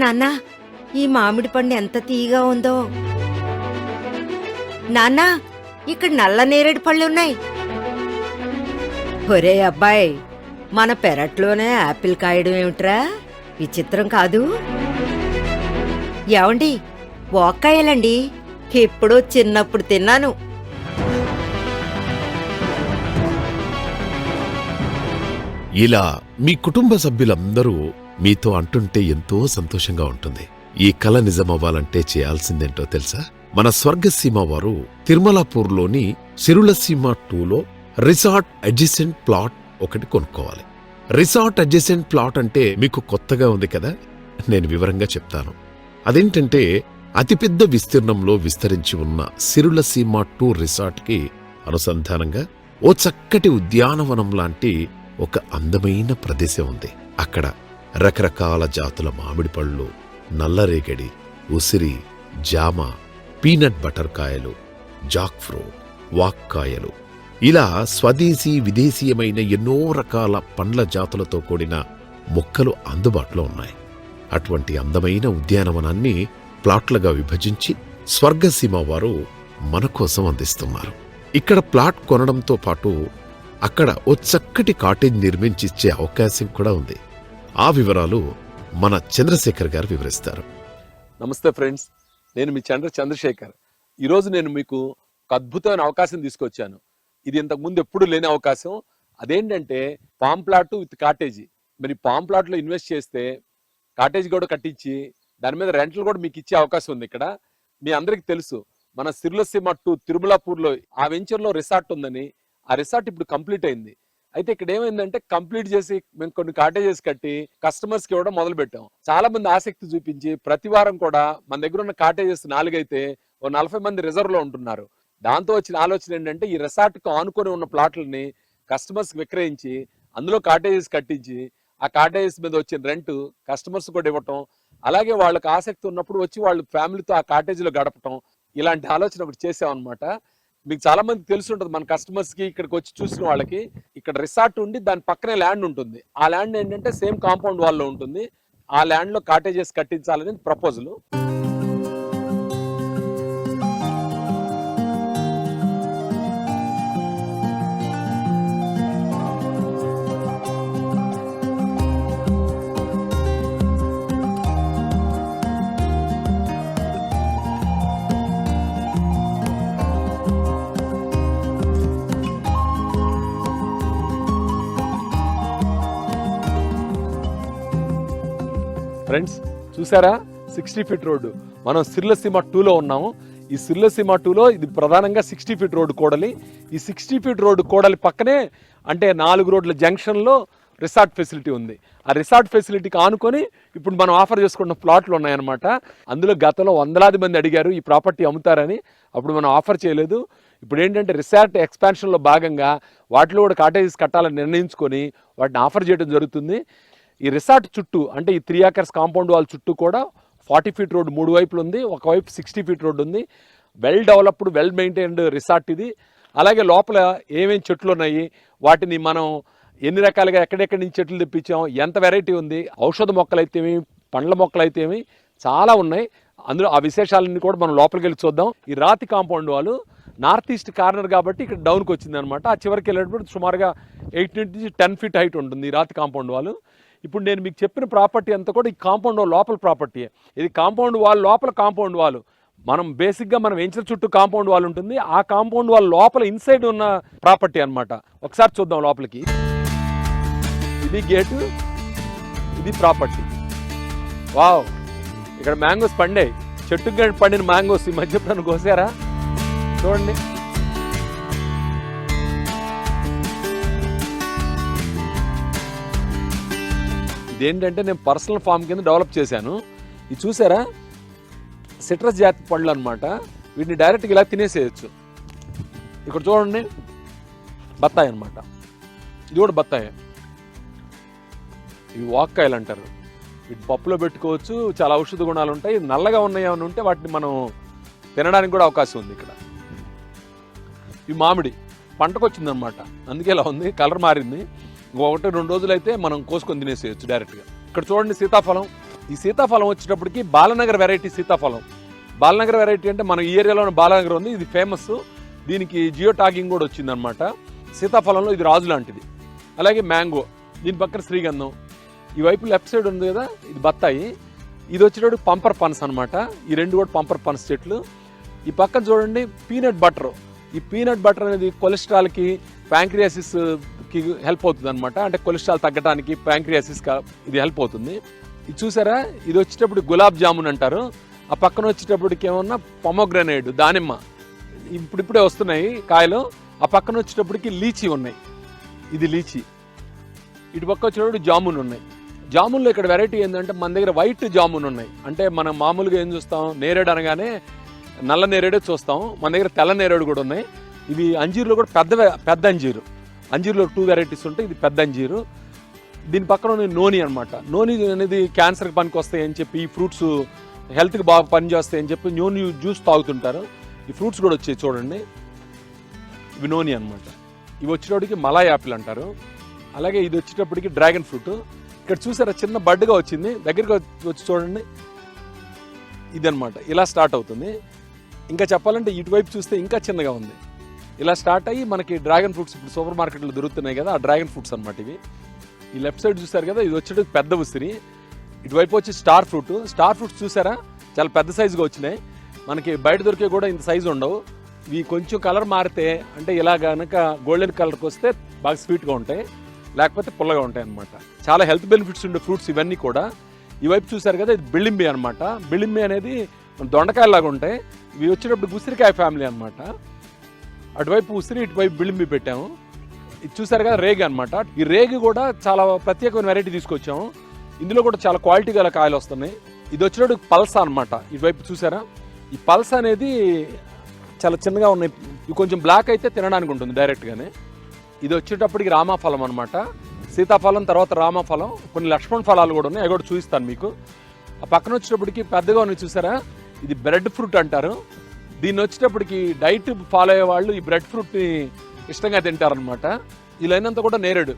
నాన్నా, ఈ మామిడి పండు ఎంత తీయగా ఉందో. నాన్నా, ఇక్కడ నల్ల నేరేడు పళ్ళున్నాయి. ఒరే అబ్బాయి, మన పెరట్లోనే యాపిల్ కాయడం ఏమిట్రా? విచిత్రం కాదు. ఏవండి, వాక్కాయలండి. ఎప్పుడో చిన్నప్పుడు తిన్నాను. ఇలా మీ కుటుంబ సభ్యులందరూ మీతో అంటుంటే ఎంతో సంతోషంగా ఉంటుంది. ఈ కల నిజమవ్వాలంటే చేయాల్సిందేంటో తెలుసా? మన స్వర్గసీమ వారు తిరుమలాపూర్లోని సిరులసీమ 2లో రిసార్ట్ అడ్జసెంట్ ప్లాట్ ఒకటి కొనుక్కోవాలి. రిసార్ట్ అడ్జసెంట్ ప్లాట్ అంటే మీకు కొత్తగా ఉంది కదా? నేను వివరంగా చెప్తాను. అదేంటంటే అతిపెద్ద విస్తీర్ణంలో విస్తరించి ఉన్న సిరులసీమ 2 రిసార్ట్కి అనుసంధానంగా ఓ చక్కటి ఉద్యానవనం లాంటి ఒక అందమైన ప్రదేశం ఉంది. అక్కడ రకరకాల జాతుల మామిడి పళ్ళు, నల్లరేగడి, ఉసిరి, జామ, పీనట్ బటర్ కాయలు, జాక్ ఫ్రూట్, వాక్కాయలు, ఇలా స్వదేశీ విదేశీయమైన ఎన్నో రకాల పండ్ల జాతులతో కూడిన మొక్కలు అందుబాటులో ఉన్నాయి. అటువంటి అందమైన ఉద్యానవనాన్ని ప్లాట్లుగా విభజించి స్వర్గసీమ వారు మన కోసం అందిస్తున్నారు. ఇక్కడ ప్లాట్ కొనడంతో పాటు అక్కడ ఓ చక్కటి కాటేజ్ నిర్మించిచ్చే అవకాశం కూడా ఉంది. ఆ వివరాలు మన చంద్రశేఖర్ గారు వివరిస్తారు. నమస్తే ఫ్రెండ్స్, నేను మీ చంద్రశేఖర్. ఈరోజు నేను మీకు ఒక అద్భుతమైన అవకాశం తీసుకొచ్చాను. ఇది ఇంతకుముందు ఎప్పుడు లేని అవకాశం. అదేంటంటే పామ్ ప్లాట్ విత్ కాటేజీ. మరి పామ్ ప్లాట్లో ఇన్వెస్ట్ చేస్తే కాటేజ్ కూడా కట్టించి దాని మీద రెంట్లు కూడా మీకు ఇచ్చే అవకాశం ఉంది. ఇక్కడ మీ అందరికీ తెలుసు, మన సిరులసీమ 2 తిరుమలాపూర్లో ఆ వెంచర్లో రిసార్ట్ ఉందని. ఆ రిసార్ట్ ఇప్పుడు కంప్లీట్ అయింది. అయితే ఇక్కడ ఏమైందంటే కంప్లీట్ చేసి మేము కొన్ని కాటేజెస్ కట్టి కస్టమర్స్ కి ఇవ్వడం మొదలు పెట్టాం. చాలా మంది ఆసక్తి చూపించి ప్రతి వారం కూడా మన దగ్గర ఉన్న కాటేజెస్ 4 అయితే ఓ 40 మంది రిజర్వ్ లో ఉంటున్నారు. దాంతో వచ్చిన ఆలోచన ఏంటంటే ఈ రిసార్ట్ కు ఆనుకొని ఉన్న ప్లాట్లని కస్టమర్స్ విక్రయించి అందులో కాటేజెస్ కట్టించి ఆ కాటేజెస్ మీద వచ్చిన రెంట్ కస్టమర్స్ కూడా ఇవ్వటం, అలాగే వాళ్ళకి ఆసక్తి ఉన్నప్పుడు వచ్చి వాళ్ళు ఫ్యామిలీతో ఆ కాటేజీలో గడపటం, ఇలాంటి ఆలోచన ఒకటి చేసామన్నమాట. మీకు చాలా మంది తెలిసి ఉంటుంది, మన కస్టమర్స్ కి ఇక్కడికి వచ్చి చూసిన వాళ్ళకి ఇక్కడ రిసార్ట్ ఉండి దాని పక్కనే ల్యాండ్ ఉంటుంది. ఆ ల్యాండ్ ఏంటంటే సేమ్ కాంపౌండ్ వాల్ లో ఉంటుంది. ఆ ల్యాండ్ లో కాటేజెస్ కట్టించాలని ప్రపోజల్. ఫ్రెండ్స్ చూసారా, 60 ఫీట్ రోడ్డు. మనం సిరులసీమ 2లో ఉన్నాము. ఈ సిరులసీమ 2లో ఇది ప్రధానంగా 60 ఫీట్ రోడ్డు కూడలి. ఈ 60 ఫీట్ రోడ్డు కూడలి పక్కనే అంటే 4 రోడ్ల జంక్షన్లో రిసార్ట్ ఫెసిలిటీ ఉంది. ఆ రిసార్ట్ ఫెసిలిటీకి ఆనుకొని ఇప్పుడు మనం ఆఫర్ చేసుకున్న ప్లాట్లు ఉన్నాయన్నమాట. అందులో గతంలో వందలాది మంది అడిగారు ఈ ప్రాపర్టీ అమ్ముతారని. అప్పుడు మనం ఆఫర్ చేయలేదు. ఇప్పుడు ఏంటంటే రిసార్ట్ ఎక్స్పాన్షన్లో భాగంగా వాటిలో కూడా కాటేజెస్ కట్టాలని నిర్ణయించుకొని వాటిని ఆఫర్ చేయడం జరుగుతుంది. ఈ రిసార్ట్ చుట్టూ అంటే ఈ 3 acres కాంపౌండ్ వాల్ చుట్టూ కూడా 40 ఫీట్ రోడ్డు 3 వైపులు ఉంది. ఒకవైపు 60 ఫీట్ రోడ్డు ఉంది. Well developed, well maintained resort ఇది. అలాగే లోపల ఏమేమి చెట్లు ఉన్నాయి, వాటిని మనం ఎన్ని రకాలుగా ఎక్కడెక్కడి నుంచి చెట్లు తెప్పించాం, ఎంత వెరైటీ ఉంది, ఔషధ మొక్కలైతేమి, పండ్ల మొక్కలైతేమి చాలా ఉన్నాయి. అందులో ఆ విశేషాలన్నీ కూడా మనం లోపలికి వెళ్ళి చూద్దాం. ఈ రాతి compound wall north east corner కాబట్టి ఇక్కడ డౌన్కి వచ్చింది అనమాట. ఆ చివరికి వెళ్ళేటప్పుడు సుమారుగా 8 నుంచి 10 ఫీట్ హైట్ ఉంటుంది ఈ రాతి కాంపౌండ్ వాల్. ఇప్పుడు నేను మీకు చెప్పిన ప్రాపర్టీ అంతా కూడా ఈ కాంపౌండ్ వాల్ లోపల ప్రాపర్టీ. ఇది కాంపౌండ్ వాల్ లోపల కాంపౌండ్ వాల్. మనం బేసిక్గా మనం వెంచర్ చుట్టూ కాంపౌండ్ వాల్ ఉంటుంది. ఆ కాంపౌండ్ వాల్ లోపల ఇన్సైడ్ ఉన్న ప్రాపర్టీ అనమాట. ఒకసారి చూద్దాం లోపలికి. ఇది గేటు, ఇది ప్రాపర్టీ. వావ్, ఇక్కడ మ్యాంగోస్ పండాయి. చెట్టుకు పండిన మ్యాంగోస్ ఈ మధ్య ఎప్పుడైనా కోసారా? చూడండి. ఇదేంటంటే నేను పర్సనల్ ఫామ్ కింద డెవలప్ చేశాను. ఇది చూసారా, సిట్రస్ జాతి పళ్ళు అనమాట. వీటిని డైరెక్ట్గా ఇలా తినేసేయచ్చు. ఇక్కడ చూడండి, బత్తాయి అనమాట. ఇది కూడా బత్తాయి. ఇవి వాక్కాయలు అంటారు. వీటి పప్పులో పెట్టుకోవచ్చు. చాలా ఔషధ గుణాలు ఉంటాయి. నల్లగా ఉన్నాయి ఏమైనా ఉంటే వాటిని మనం తినడానికి కూడా అవకాశం ఉంది ఇక్కడ. ఈ మామిడి పంటకు వచ్చిందనమాట, అందుకే ఇలా ఉంది, కలర్ మారింది. 1-2 రోజులు అయితే మనం కోసుకొని తినేసేయచ్చు డైరెక్ట్గా. ఇక్కడ చూడండి సీతాఫలం. ఈ సీతాఫలం వచ్చేటప్పటికి బాలనగర్ వెరైటీ సీతాఫలం. బాలనగర్ వెరైటీ అంటే మన ఈ ఏరియాలోనే బాలనగర్ ఉంది, ఇది ఫేమస్. దీనికి జియో టాగింగ్ కూడా వచ్చిందనమాట. సీతాఫలంలో ఇది రాజు లాంటిది. అలాగే మ్యాంగో, దీని పక్కన శ్రీగంధం. ఈ వైపు లెఫ్ట్ సైడ్ ఉంది కదా, ఇది బత్తాయి. ఇది వచ్చేటప్పుడు పంపర్ పనస్ అనమాట. ఈ రెండు కూడా పంపర్ పనస్ చెట్లు. ఈ పక్కన చూడండి పీనట్ బటర్. ఈ పీనట్ బటర్ అనేది కొలెస్ట్రాల్కి, ప్యాంక్రియాసిస్కి హెల్ప్ అవుతుంది అనమాట. అంటే కొలెస్ట్రాల్ తగ్గడానికి, ప్యాంక్రియాసిస్ ఇది హెల్ప్ అవుతుంది. ఇది చూసారా, ఇది వచ్చేటప్పుడు గులాబ్ జామున్ అంటారు. ఆ పక్కన వచ్చేటప్పటికి ఏమన్నా పొమోగ్రనేట్, దానిమ్మ ఇప్పుడిప్పుడే వస్తున్నాయి కాయలు. ఆ పక్కన వచ్చేటప్పటికి లీచీ ఉన్నాయి, ఇది లీచీ. ఇటు పక్క వచ్చేటప్పుడు జామున్ ఉన్నాయి. జామున్లో ఇక్కడ వెరైటీ ఏంటంటే మన దగ్గర వైట్ జామున్ ఉన్నాయి. అంటే మనం మామూలుగా ఏం చూస్తాం, నేరేడు అనగానే నల్ల నేరేడే చూస్తాం, మన దగ్గర తెల్ల నేరేడు కూడా ఉన్నాయి. ఇవి అంజీరులో కూడా పెద్ద అంజీరు. అంజీరులో 2 వెరైటీస్ ఉంటాయి, ఇది పెద్ద అంజీరు. దీని పక్కన నోని అనమాట. నోని అనేది క్యాన్సర్కి పనికి వస్తాయి అని చెప్పి, ఈ ఫ్రూట్స్ హెల్త్కి బాగా పనిచేస్తాయి అని చెప్పి నోని జ్యూస్ తాగుతుంటారు. ఈ ఫ్రూట్స్ కూడా వచ్చాయి చూడండి, ఇవి నోని అనమాట. ఇవి వచ్చేటప్పటికి మలాయ్ యాపిల్ అంటారు. అలాగే ఇది వచ్చేటప్పటికి డ్రాగన్ ఫ్రూట్. ఇక్కడ చూసారా చిన్న బడ్గా వచ్చింది, దగ్గరికి వచ్చి చూడండి, ఇదనమాట. ఇలా స్టార్ట్ అవుతుంది. ఇంకా చెప్పాలంటే ఇటువైపు చూస్తే ఇంకా చిన్నగా ఉంది. ఇలా స్టార్ట్ అయ్యి మనకి డ్రాగన్ ఫ్రూట్స్ ఇప్పుడు సూపర్ మార్కెట్లో దొరుకుతున్నాయి కదా, ఆ డ్రాగన్ ఫ్రూట్స్ అనమాట ఇవి. ఈ లెఫ్ట్ సైడ్ చూసారు కదా, ఇది వచ్చేటప్పుడు పెద్ద ఉసిరి. ఇటువైపు వచ్చి స్టార్ ఫ్రూట్. స్టార్ ఫ్రూట్స్ చూసారా, చాలా పెద్ద సైజుగా వచ్చినాయి. మనకి బయట దొరికే కూడా ఇంత సైజు ఉండవు. ఇవి కొంచెం కలర్ మారితే, అంటే ఇలా కనుక గోల్డెన్ కలర్కి వస్తే బాగా స్వీట్గా ఉంటాయి, లేకపోతే పుల్లగా ఉంటాయి అనమాట. చాలా హెల్త్ బెనిఫిట్స్ ఉండే ఫ్రూట్స్ ఇవన్నీ కూడా. ఈ వైపు చూసారు కదా, ఇది బిళ్ళింబి అనమాట. బిళ్ళింబి అనేది దొండకాయలాగా ఉంటాయి. ఇవి వచ్చేటప్పుడు ఉసిరికాయ ఫ్యామిలీ అనమాట. అటువైపు ఉసిరి, ఇటువైపు బిళ్ళింబి పెట్టాము. ఇది చూసారు కదా రేగి అనమాట. ఈ రేగి కూడా చాలా ప్రత్యేకమైన వెరైటీ తీసుకొచ్చాము. ఇందులో కూడా చాలా క్వాలిటీ గల కాయలు వస్తున్నాయి. ఇది వచ్చేటప్పుడు పల్స అనమాట. ఇటువైపు చూసారా, ఈ పల్స అనేది చాలా చిన్నగా ఉన్నాయి. ఇవి కొంచెం బ్లాక్ అయితే తినడానికి ఉంటుంది డైరెక్ట్గానే. ఇది వచ్చేటప్పటికి రామాఫలం అనమాట. సీతాఫలం తర్వాత రామఫలం, కొన్ని లక్ష్మణ ఫలాలు కూడా ఉన్నాయి, అవి కూడా చూపిస్తాను మీకు. ఆ పక్కన వచ్చేటప్పటికి పెద్దగా ఉన్నాయి చూసారా, ఇది బ్రెడ్ ఫ్రూట్ అంటారు. దీన్ని వచ్చేటప్పటికి డైట్ ఫాలో అయ్యే వాళ్ళు ఈ బ్రెడ్ ఫ్రూట్ని ఇష్టంగా తింటారనమాట. ఇలా అయినంత కూడా నేరేడు.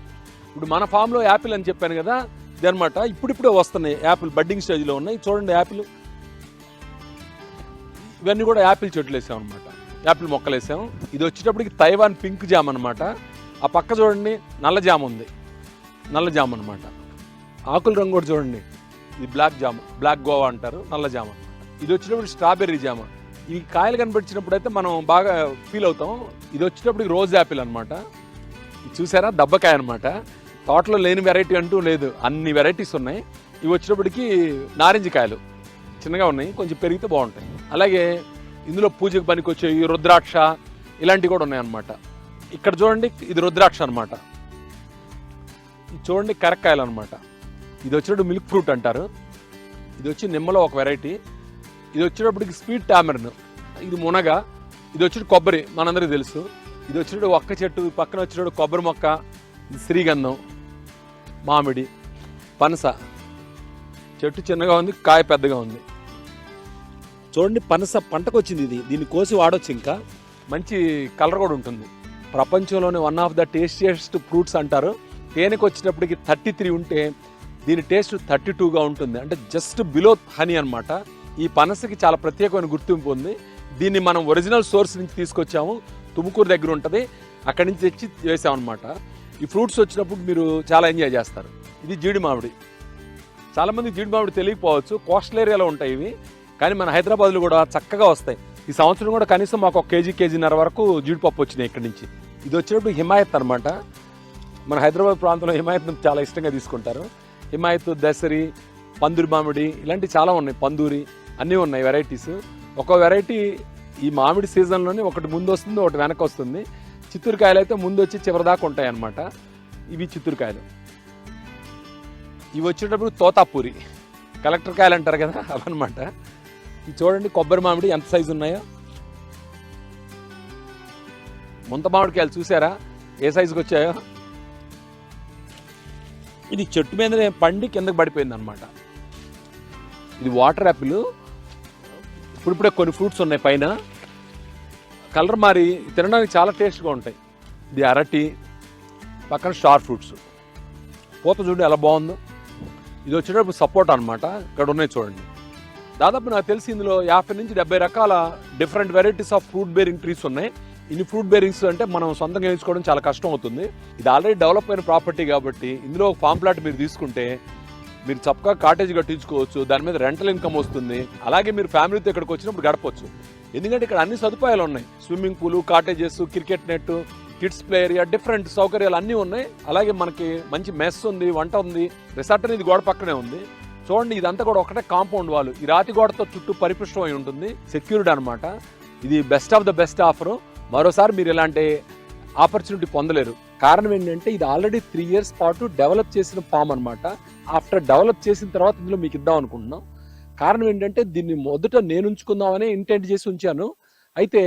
ఇప్పుడు మన ఫామ్లో యాపిల్ అని చెప్పాను కదా, ఇది అనమాట. ఇప్పుడిప్పుడే వస్తున్నాయి యాపిల్, బడ్డింగ్ స్టేజ్లో ఉన్నాయి. చూడండి యాపిల్, ఇవన్నీ కూడా యాపిల్ చెట్లు వేసాం అనమాట, యాపిల్ మొక్కలు వేసాం. ఇది వచ్చేటప్పటికి తైవాన్ పింక్ జామ్ అనమాట. ఆ పక్క చూడండి నల్ల జామ్ ఉంది, నల్ల జామ్ అనమాట. ఆకుల రంగు కూడా చూడండి, ఇది బ్లాక్ జామ్, బ్లాక్ గోవా అంటారు, నల్ల జామ. ఇది వచ్చేటప్పుడు స్ట్రాబెర్రీ జామ. ఈ కాయలు కనిపించినప్పుడు అయితే మనం బాగా ఫీల్ అవుతాం. ఇది వచ్చేటప్పటికి రోజ్ యాపిల్ అనమాట. ఇది చూసారా దబ్బకాయ అనమాట. తోటలో లేని వెరైటీ అంటూ లేదు, అన్ని వెరైటీస్ ఉన్నాయి. ఇవి వచ్చేటప్పటికి నారింజ కాయలు చిన్నగా ఉన్నాయి, కొంచెం పెరిగితే బాగుంటాయి. అలాగే ఇందులో పూజకు పనికొచ్చే ఈ రుద్రాక్ష ఇలాంటివి కూడా ఉన్నాయన్నమాట. ఇక్కడ చూడండి, ఇది రుద్రాక్ష అనమాట. ఇది చూడండి కరక్కాయలు అనమాట. ఇది వచ్చేటప్పుడు మిల్క్ ఫ్రూట్ అంటారు. ఇది వచ్చి నిమ్మలో ఒక వెరైటీ. ఇది వచ్చేటప్పటికి స్వీట్ టామరిన్, ఇది మునగ. ఇది వచ్చేటప్పుడు కొబ్బరి, మనందరికీ తెలుసు. ఇది వచ్చేటప్పుడు ఒక్క చెట్టు, పక్కన వచ్చేటప్పుడు కొబ్బరి మొక్క. ఇది శ్రీగంధం, మామిడి, పనస. చెట్టు చిన్నగా ఉంది, కాయ పెద్దగా ఉంది. చూడండి పనస పంటకు వచ్చింది ఇది. దీన్ని కోసి వాడొచ్చు, ఇంకా మంచి కలర్ కూడా ఉంటుంది. ప్రపంచంలోనే 1 ఆఫ్ ద టేస్టియస్ట్ ఫ్రూట్స్ అంటారు. తేనెకి వచ్చేటప్పటికి 33 ఉంటే దీని టేస్ట్ 32గా ఉంటుంది, అంటే జస్ట్ బిలో హనీ అనమాట. ఈ పనసకి చాలా ప్రత్యేకమైన గుర్తింపు ఉంది. దీన్ని మనం ఒరిజినల్ సోర్స్ నుంచి తీసుకొచ్చాము, తుముకూరు దగ్గర ఉంటుంది, అక్కడి నుంచి తెచ్చి వేసామన్నమాట. ఈ ఫ్రూట్స్ వచ్చినప్పుడు మీరు చాలా ఎంజాయ్ చేస్తారు. ఇది జీడి మామిడి. చాలామంది జీడి మామిడి తెలియకపోవచ్చు, కోస్టల్ ఏరియాలో ఉంటాయి ఇవి, కానీ మన హైదరాబాద్లో కూడా చక్కగా వస్తాయి. ఈ సంవత్సరం కూడా కనీసం మాకు 1 కేజీన్నర వరకు జీడిపప్పు వచ్చినాయి ఇక్కడి నుంచి. ఇది వచ్చేటప్పుడు హిమాయత్ అనమాట. మన హైదరాబాద్ ప్రాంతంలో హిమాయత్ను చాలా ఇష్టంగా తీసుకుంటారు. హిమాయత్, దసరి, పందూరి మామిడి ఇలాంటివి చాలా ఉన్నాయి, పందూరి అన్నీ ఉన్నాయి వెరైటీస్. ఒక వెరైటీ ఈ మామిడి సీజన్లోనే ఒకటి ముందు వస్తుంది, ఒకటి వెనక వస్తుంది. చిత్తూరు కాయలు అయితే ముందు వచ్చి చివరి దాకా ఉంటాయి అన్నమాట. ఇవి చిత్తూరు కాయలు. ఇవి వచ్చేటప్పుడు తోతాపూరి, కలెక్టర్ కాయలు అంటారు కదా, అవన్నమాట. ఇది చూడండి కొబ్బరి మామిడి ఎంత సైజు ఉన్నాయో. ముంత మామిడికాయలు చూసారా ఏ సైజుకి వచ్చాయో. ఇది చెట్టు మీదనే పండి కిందకి పడిపోయింది అనమాట. ఇది వాటర్ యాపిల్. ఇప్పుడిప్పుడే కొన్ని ఫ్రూట్స్ ఉన్నాయి పైన, కలర్ మారి తినడానికి చాలా టేస్ట్గా ఉంటాయి. ఇది అరటి, పక్కన స్టార్ ఫ్రూట్స్, పూత చూడండి ఎలా బాగుందో. ఇది వచ్చేటప్పుడు సపోర్ట్ అనమాట. ఇక్కడ ఉన్నాయి చూడండి, దాదాపు నాకు తెలిసి ఇందులో 50 నుంచి 70 రకాల different varieties of fruit bearing trees ఉన్నాయి. ఇన్ని ఫ్రూట్ బేరింగ్స్ అంటే మనం సొంతంగా వేసుకోవడం చాలా కష్టం అవుతుంది. ఇది ఆల్రెడీ డెవలప్ అయిన ప్రాపర్టీ కాబట్టి ఇందులో ఒక ఫామ్ ప్లాట్ మీరు తీసుకుంటే మీరు చక్కగా కాటేజ్ కట్టించుకోవచ్చు, దాని మీద రెంటల్ ఇన్కమ్ వస్తుంది. అలాగే మీరు ఫ్యామిలీతో ఇక్కడికి వచ్చినప్పుడు గడపవచ్చు, ఎందుకంటే ఇక్కడ అన్ని సదుపాయాలు ఉన్నాయి. Swimming pool, cottages, cricket net, kids play area, different సౌకర్యాలు అన్నీ ఉన్నాయి. అలాగే మనకి మంచి మెస్ ఉంది, వంట ఉంది. రిసార్ట్ అనేది గోడ పక్కనే ఉంది. చూడండి, ఇదంతా కూడా ఒకటే కాంపౌండ్ వాల్, ఈ రాతి గోడతో చుట్టూ పరిపుష్టమై ఉంటుంది, సెక్యూర్డ్ అనమాట. ఇది best of the best offer. మరోసారి మీరు ఇలాంటి ఆపర్చునిటీ పొందలేరు. కారణం ఏంటంటే ఇది ఆల్రెడీ 3 years పాటు డెవలప్ చేసిన ఫామ్ అనమాట. ఆఫ్టర్ డెవలప్ చేసిన తర్వాత ఇందులో మీకు ఇద్దాం అనుకుంటున్నాం. కారణం ఏంటంటే దీన్ని మొదట నేను ఉంచుకుందామని ఇంటెంట్ చేసి ఉంచాను. అయితే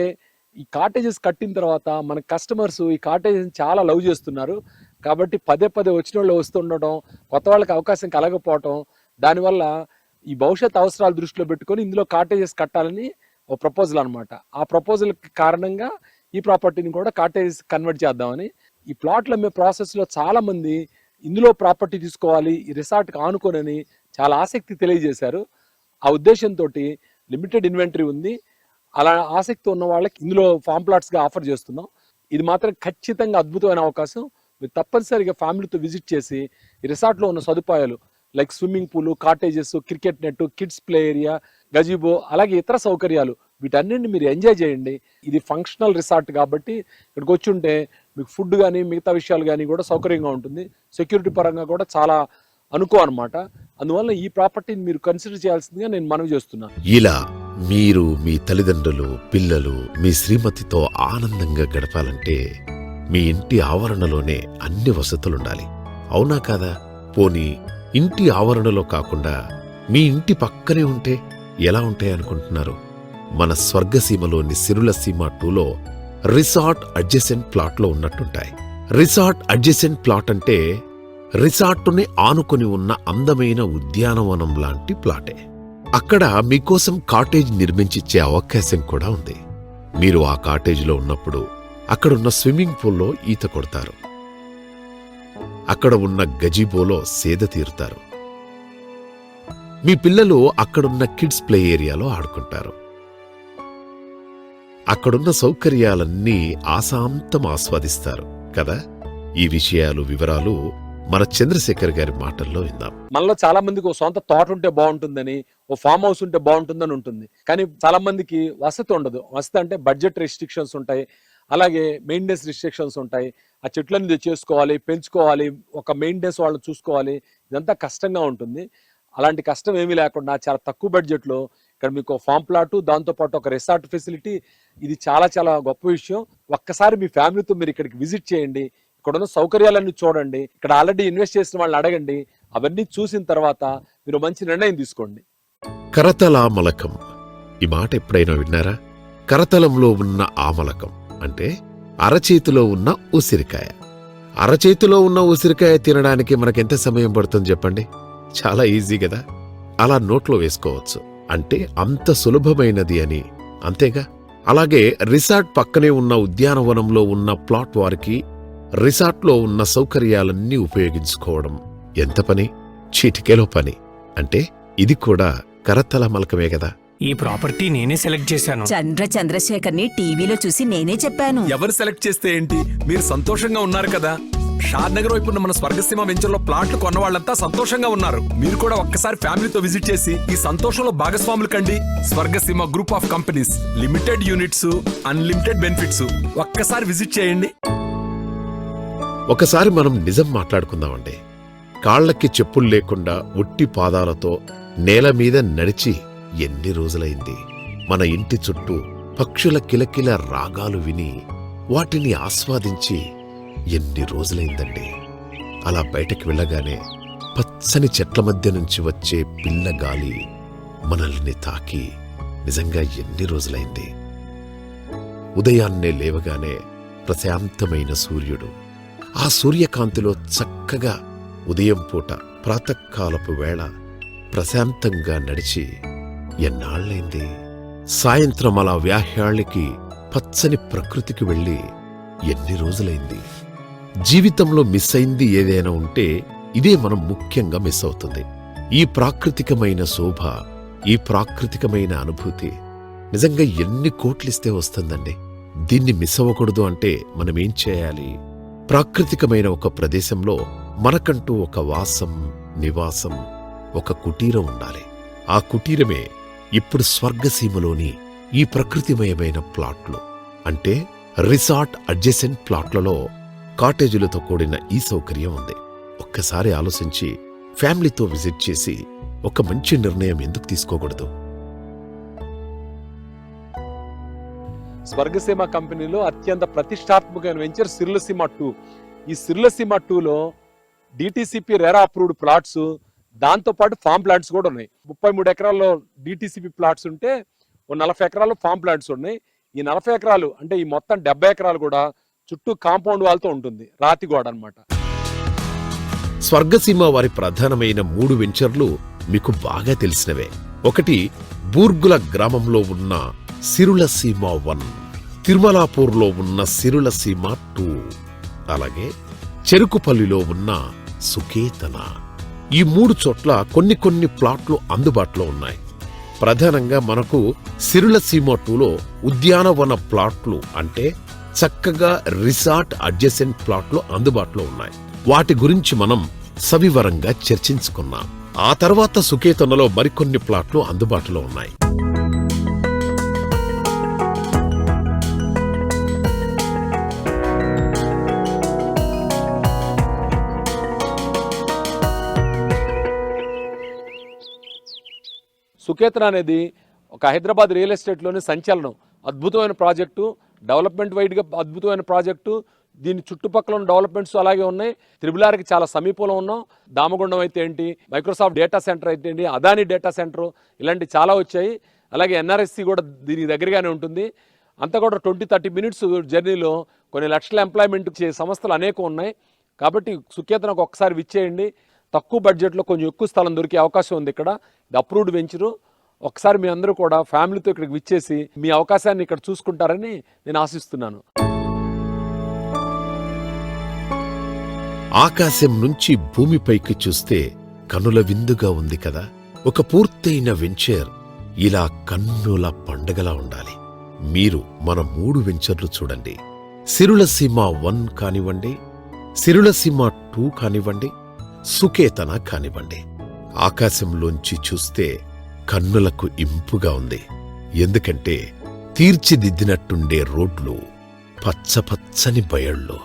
ఈ కాటేజెస్ కట్టిన తర్వాత మన కస్టమర్స్ ఈ కాటేజెస్ చాలా లవ్ చేస్తున్నారు. కాబట్టి పదే పదే వచ్చిన వాళ్ళు వస్తుండటం, కొత్త వాళ్ళకి అవకాశం కలగకపోవటం, దానివల్ల ఈ భవిష్యత్ అవసరాలు దృష్టిలో పెట్టుకొని ఇందులో కాటేజెస్ కట్టాలని ఒక ప్రపోజల్ అనమాట. ఆ ప్రపోజల్ కారణంగా ఈ ప్రాపర్టీని కూడా కాటేజెస్ కన్వర్ట్ చేద్దామని. ఈ ప్లాట్లు అమ్మే ప్రాసెస్లో చాలా మంది ఇందులో ప్రాపర్టీ తీసుకోవాలి, ఈ రిసార్ట్కి ఆనుకోనని చాలా ఆసక్తి తెలియజేశారు. ఆ ఉద్దేశంతో లిమిటెడ్ ఇన్వెంటరీ ఉంది. అలా ఆసక్తి ఉన్న వాళ్ళకి ఇందులో ఫామ్ ప్లాట్స్గా ఆఫర్ చేస్తున్నాం. ఇది మాత్రం ఖచ్చితంగా అద్భుతమైన అవకాశం. మీరు తప్పనిసరిగా ఫ్యామిలీతో విజిట్ చేసి ఈ రిసార్ట్లో ఉన్న సదుపాయాలు like swimming pool, cottages, cricket net, kids play area, గజీబో, అలాగే ఇతర సౌకర్యాలు వీటన్నింటిని మీరు ఎంజాయ్ చేయండి. ఇది ఫంక్షనల్ రిసార్ట్ కాబట్టి ఇక్కడికి వచ్చి ఉంటే మీకు ఫుడ్ కానీ మిగతా విషయాలు కానీ కూడా సౌకర్యంగా ఉంటుంది. సెక్యూరిటీ పరంగా కూడా చాలా అనుకో అనమాట. అందువల్ల ఈ ప్రాపర్టీని మీరు కన్సిడర్ చేయాల్సిందిగా నేను మనవి చేస్తున్నాను. ఇలా మీరు మీ తల్లిదండ్రులు, పిల్లలు, మీ శ్రీమతితో ఆనందంగా గడపాలంటే మీ ఇంటి ఆవరణలోనే అన్ని వసతులుండాలి. అవునా కాదా? పోనీ ఇంటి ఆవరణలో కాకుండా మీ ఇంటి పక్కనే ఉంటే ఎలా ఉంటాయనుకుంటున్నారు? మన స్వర్గసీమలోని సిరుల సీమ 2లో రిసార్ట్ అడ్జసెంట్ ప్లాట్లో ఉన్నట్టుంటాయి. రిసార్ట్ అడ్జసెంట్ ప్లాట్ అంటే రిసార్టుని ఆనుకొని ఉన్న అందమైన ఉద్యానవనం లాంటి ప్లాటే. అక్కడ మీకోసం కాటేజ్ నిర్మించిచ్చే అవకాశం కూడా ఉంది. మీరు ఆ కాటేజ్లో ఉన్నప్పుడు అక్కడున్న స్విమ్మింగ్ పూల్లో ఈత కొడతారు, అక్కడ ఉన్న గజీబోలో సేద తీరుతారు. మీ పిల్లలు అక్కడున్న కిడ్స్ ప్లే ఏరియాలో ఆడుకుంటారు. అక్కడున్న సౌకర్యాలన్నీ ఆశాంతం ఆస్వాదిస్తారు కదా. ఈ విషయాలు, వివరాలు మన చంద్రశేఖర్ గారి మాటల్లో విందాం. మనలో చాలా మందికి ఓ సొంత తోట ఉంటే బాగుంటుందని, ఓ ఫామ్ హౌస్ ఉంటే బాగుంటుందని ఉంటుంది. కానీ చాలా మందికి వసతి ఉండదు. వసతి అంటే బడ్జెట్ రెస్ట్రిక్షన్స్ ఉంటాయి, అలాగే మెయింటెనెన్స్ రిస్ట్రిక్షన్స్ ఉంటాయి. ఆ చెట్లన్నీ చేసుకోవాలి, పెంచుకోవాలి, ఒక మెయింటెనెన్స్ వాళ్ళు చూసుకోవాలి. ఇదంతా కష్టంగా ఉంటుంది. అలాంటి కష్టం ఏమీ లేకుండా చాలా తక్కువ బడ్జెట్లో ఇక్కడ మీకు ఫామ్ ప్లాట్, దాంతోపాటు ఒక రిసార్ట్ ఫెసిలిటీ, ఇది చాలా చాలా గొప్ప విషయం. ఒక్కసారి మీ ఫ్యామిలీతో మీరు ఇక్కడికి విజిట్ చేయండి, ఇక్కడ ఉన్న సౌకర్యాలన్నీ చూడండి, ఇక్కడ ఆల్రెడీ ఇన్వెస్ట్ చేసిన వాళ్ళని అడగండి. అవన్నీ చూసిన తర్వాత మీరు మంచి నిర్ణయం తీసుకోండి. కరతలామలకం, ఈ మాట ఎప్పుడైనా విన్నారా? కరతలంలో ఉన్న ఆమలకం అంటే అరచేతిలో ఉన్న ఉసిరికాయ. అరచేతిలో ఉన్న ఉసిరికాయ తినడానికి మనకెంత సమయం పడుతుంది చెప్పండి? చాలా ఈజీ కదా. అలా నోట్లో వేసుకోవచ్చు అంటే అంత సులభమైనది అని, అంతేగా. అలాగే రిసార్ట్ పక్కనే ఉన్న ఉద్యానవనంలో ఉన్న ప్లాట్ వారికి రిసార్ట్లో ఉన్న సౌకర్యాలన్నీ ఉపయోగించుకోవడం ఎంత పని? చీటికేలో పని. అంటే ఇది కూడా కరతలమలకమే కదా. ఈ ప్రాపర్టీ నేనే సెలెక్ట్ చేశాను. చంద్రశేఖర్ని టీవీలో చూసి నేనే చెప్పాను. ఎవరు సెలెక్ట్ చేస్తే ఏంటి, మీరు సంతోషంగా ఉన్నారు కదా. షాద్ నగర్ వైపు ఉన్న మన స్వర్గసీమ వెంచర్లో ప్లాట్లు కొన్న వాళ్ళంతా సంతోషంగా ఉన్నారు. మీరు కూడా ఒక్కసారి ఫ్యామిలీతో విజిట్ చేసి ఈ సంతోషంలో భాగస్వాములు కండి. Swargaseema group of companies, limited units, unlimited benefits. ఒక్కసారి విజిట్ చేయండి. ఒకసారి మనం నిజం మాట్లాడుకుందామండి. కాళ్లకి చెప్పులు లేకుండా ఉట్టి పాదాలతో నేల మీద నడిచి ఎన్ని రోజులైంది? మన ఇంటి చుట్టూ పక్షుల కిలకిల రాగాలు విని వాటిని ఆస్వాదించి ఎన్ని రోజులైందండి? అలా బయటకు వెళ్ళగానే పచ్చని చెట్ల మధ్య నుంచి వచ్చే పిల్ల గాలి మనల్ని తాకి నిజంగా ఎన్ని రోజులైంది? ఉదయాన్నే లేవగానే ప్రశాంతమైన సూర్యుడు, ఆ సూర్యకాంతిలో చక్కగా ఉదయం పూట ప్రాతకాలపు వేళ ప్రశాంతంగా నడిచి ఎన్నాళ్ళైంది? సాయంత్రం అలా వ్యాహ్యాళ్ళకి పచ్చని ప్రకృతికి వెళ్ళి ఎన్ని రోజులైంది. జీవితంలో మిస్ అయింది ఏదైనా ఉంటే ఇదే మనం ముఖ్యంగా మిస్ అవుతుంది. ఈ ప్రాకృతికమైన శోభ, ఈ ప్రాకృతికమైన అనుభూతి నిజంగా ఎన్ని కోట్లిస్తే వస్తుందండి. దీన్ని మిస్ అవ్వకూడదు అంటే మనమేం చేయాలి? ప్రాకృతికమైన ఒక ప్రదేశంలో మనకంటూ ఒక వాసం, నివాసం, ఒక కుటీరం ఉండాలి. ఆ కుటీరమే ఇప్పుడు స్వర్గసీమలోని ఈ ప్రకృతిమయమైన ప్లాట్లు, అంటే రిసార్ట్ అడ్జసెంట్ ప్లాట్లలో కాటేజీలతో కూడిన ఈ సౌకర్యం ఉంది. ఒక్కసారి ఆలోచించి ఫ్యామిలీతో విజిట్ చేసి ఒక మంచి నిర్ణయం ఎందుకు తీసుకోకూడదు? స్వర్గసీమ కంపెనీలో అత్యంత ప్రతిష్టాత్మకమైన వెంచర్ సిర్లసీమ 2. ఈ సిర్లసీమ 2లో డిటిసిపి రెరా అప్రూవ్డ్ ప్లాట్స్, దాంతోపాటు ఫామ్ ప్లాంట్స్ కూడా ఉన్నాయి. 33 ఎకరాల్లో డిటిసిపి ప్లాట్స్ ఉంటే 40 ఎకరాల్లో ఫామ్ ప్లాంట్స్ ఉన్నాయి. ఈ 40 ఎకరాలు అంటే ఈ మొత్తం 70 ఎకరాలు కూడా చుట్టూ కాంపౌండ్ వాల్తో ఉంటుంది, రాతి గోడ అన్నమాట. స్వర్గసీమ వారి ప్రధానమైన 3 వెంచర్లు మీకు బాగా తెలిసినవే. ఒకటి బూర్గుల గ్రామంలో ఉన్న సిరులసీమ 1, తిరుమలాపూర్లో ఉన్న సిరులసీమ 2, అలాగే చెరుకుపల్లిలో ఉన్న సుకేతన. ఈ 3 చోట్ల కొన్ని ప్లాట్లు అందుబాటులో ఉన్నాయి. ప్రధానంగా మనకు సిరులసీమ 2లో ఉద్యానవన ప్లాట్లు, అంటే చక్కగా రిసార్ట్ అడ్జసెంట్ ప్లాట్లు అందుబాటులో ఉన్నాయి. వాటి గురించి మనం సవివరంగా చర్చించుకున్నాం. ఆ తర్వాత సుకేతనలో మరికొన్ని ప్లాట్లు అందుబాటులో ఉన్నాయి. సుకేతన అనేది ఒక హైదరాబాద్ రియల్ ఎస్టేట్లోని సంచలనం. అద్భుతమైన ప్రాజెక్టు, డెవలప్మెంట్ వైడ్గా అద్భుతమైన ప్రాజెక్టు. దీని చుట్టుపక్కల ఉన్న డెవలప్మెంట్స్ అలాగే ఉన్నాయి. త్రిబులార్కి చాలా సమీపంలో ఉన్నాం. దామగుండం అయితే ఏంటి, మైక్రోసాఫ్ట్ డేటా సెంటర్ అయితే ఏంటి, అదాని డేటా సెంటర్, ఇలాంటి చాలా వచ్చాయి. అలాగే ఎన్ఆర్ఎస్సి కూడా దీనికి దగ్గరగానే ఉంటుంది. అంతా కూడా 20-30 మినిట్స్ జర్నీలో కొన్ని లక్షల ఎంప్లాయ్మెంట్ చే సంస్థలు అనేకం ఉన్నాయి. కాబట్టి సుకేతనకు ఒక్కసారి విచ్చేయండి. తక్కువ బడ్జెట్లో కొంచెం ఎక్కువ స్థలం దొరికే అవకాశం ఉంది. ఇక్కడ ఇది అప్రూవ్డ్ వెంచరు. ఒకసారి మీ అందరూ కూడా ఫ్యామిలీతో ఇక్కడికి విచ్చేసి మీ అవకాశాన్ని ఇక్కడ చూసుకుంటారని నేను ఆశిస్తున్నాను. ఆకాశం నుంచి భూమిపైకి చూస్తే కనుల విందుగా ఉంది కదా. ఒక పూర్తయిన వెంచర్ ఇలా కన్నుల పండగలా ఉండాలి. మీరు మన 3 వెంచర్లు చూడండి. సిరులసీమ 1 కానివ్వండి, సిరులసీమ 2 కానివ్వండి, సుకేతన కానివ్వండి. ఆకాశంలోంచి చూస్తే కన్నులకు ఇంపుగా ఉంది. ఎందుకంటే తీర్చిదిద్దినట్టుండే రోడ్లు, పచ్చపచ్చని బయళ్ళు,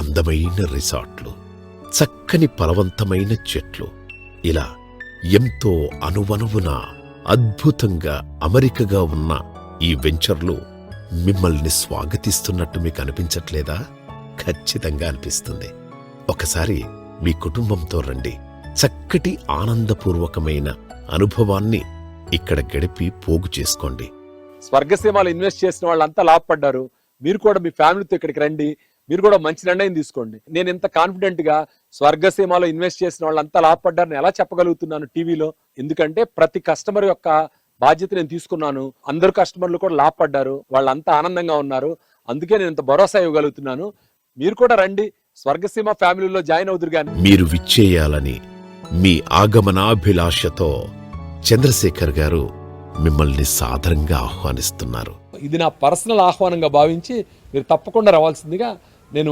అందమైన రిసార్ట్లు, చక్కని ఫలవంతమైన చెట్లు, ఇలా ఎంతో అనువనువున అద్భుతంగా అమరికగా ఉన్న ఈ వెంచర్లు మిమ్మల్ని స్వాగతిస్తున్నట్టు మీకు అనిపించట్లేదా? ఖచ్చితంగా అనిపిస్తుంది. ఒకసారి మీ కుటుంబంతో రండి. చక్కటి ఆనందపూర్వకమైన అనుభవాన్ని ఇక్కడ గడిపి పోగు చేసుకోండి. స్వర్గసీమలో ఇన్వెస్ట్ చేసిన వాళ్ళంతా లాభపడ్డారు. మీరు కూడా మీ ఫ్యామిలీతో ఇక్కడికి రండి. మీరు కూడా మంచి నిర్ణయం తీసుకోండి. నేను ఇంత కాన్ఫిడెంట్ గా స్వర్గసీమలో ఇన్వెస్ట్ చేసిన వాళ్ళంతా లాభపడ్డారని ఎలా చెప్పగలుగుతున్నాను టీవీలో? ఎందుకంటే ప్రతి కస్టమర్ యొక్క బాధ్యత నేను తీసుకున్నాను. అందరు కస్టమర్లు కూడా లాభపడ్డారు, వాళ్ళంతా ఆనందంగా ఉన్నారు. అందుకే నేను ఇంత భరోసా ఇవ్వగలుగుతున్నాను. మీరు కూడా రండి, స్వర్గసీమ ఫ్యామిలీలో జాయిన్ అవుదురు గాని. మీరు విచ్చేయాలని మీ ఆగమనాభిలాషతో చంద్రశేఖర్ గారు మిమ్మల్ని సాదరంగా ఆహ్వానిస్తున్నారు. ఇది నా పర్సనల్ ఆహ్వానంగా భావించి మీరు తప్పకుండా రావాల్సిందిగా నేను